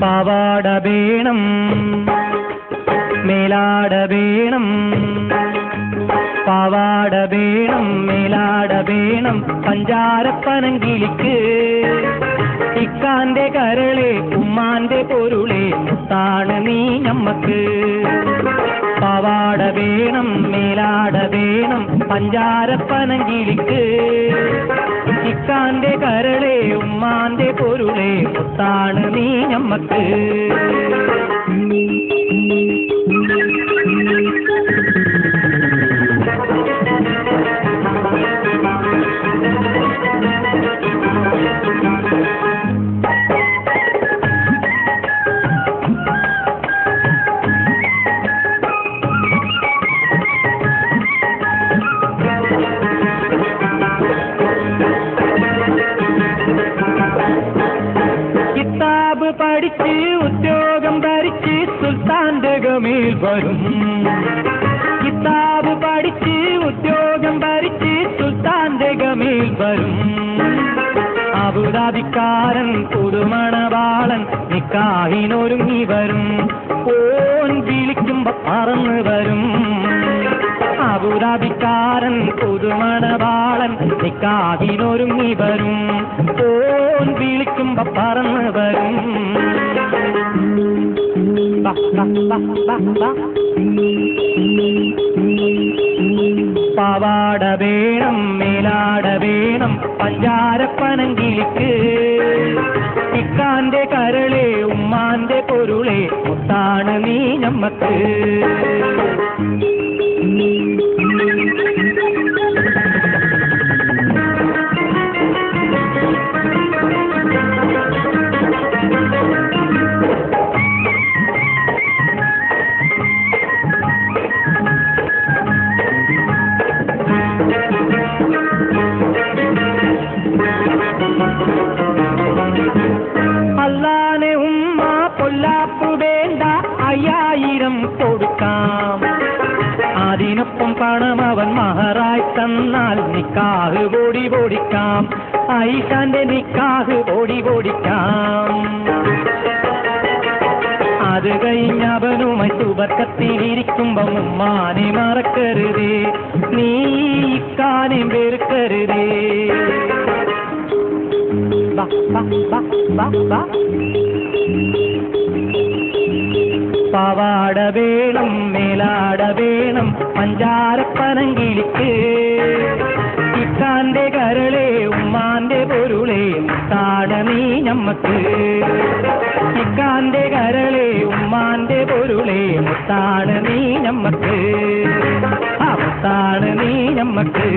പാവാട വേണം മേലാട വേണം, പാവാട വേണം മേലാട വേണം പഞ്ചാരപ്പനങ്കിളിക്ക്. ഇക്കാന്റെ കരളെ ഉമ്മാന്റെ പൊരുളെ മുത്താണ് നീ ഞമ്മക്ക്. പാവാട വേണം മേലാട വേണം പഞ്ചാരപ്പനങ്കിളിക്ക്. ഇക്കാന്റെ കരളെ ഉമ്മാന്റെ പൊരുളെ മുത്താണ് നീ ഞമ്മക്ക്. കിതാബ് പഠിച്ച് ഉദ്യോഗം ഭരിച്ച് സുൽത്താന്റെ ഗമയിൽ വരും. കിതാബ് പഠിച്ച് ഉദ്യോഗം ഭരിച്ച് സുൽത്താന്റെ ഗമയിൽ വരും. അബുദാബിക്കാരൻ പുതുമണവാളൻ നിക്കാഹിനൊരുങ്ങി വരും. ഓൻ വിളിക്കുമ്പോ പറന്ന് വരും. അബുദാബിക്കാരൻ പുതുമണവാളൻ നിക്കാഹിനൊരുങ്ങി വരും. ഓൻ വിളിക്കുമ്പോ പറന്ന് വരും. പാവാട വേണം മേലാട വേണം പഞ്ചാരപ്പനങ്കിളിക്ക്. ഇക്കാന്റെ കരളെ ഉമ്മാന്റെ പൊരുളെ മുത്താണ് നീ ഞമ്മക്ക്. അല്ലാനെ ഉമ്മ പൊല്ലാപ്പു വേണ്ട 5000 കൊടുക്കാം. അതിനൊപ്പം പണം അവൻ മഹറായി തന്നാൽ നിക്കാഹ് ഓടി ഓടിക്കാം. ആയിഷാന്റെ നിക്കാഹ് ഓടി ഓടിക്കാം. അത് കഴിഞ്ഞവനുമായി സുബർക്കത്തിലിരിക്കുമ്പോ ഉമ്മാനെ മറക്കരുതേ, നീ ഇക്കാനെ വെറുക്കരുതേ. പാവാട വേണം മേലാട വേണം പഞ്ചാരപ്പനങ്കിളിക്ക്. ഇക്കാന്റെ കരളെ ഉമ്മാന്റെ പൊരുളെ മുത്താണ് നീ ഞമ്മക്ക്. ഇക്കാന്റെ കരളെ ഉമ്മാന്റെ പൊരുളെ മുത്താണ് നീ ഞമ്മക്ക്. ആ മുത്താണ് നീ ഞമ്മക്ക്.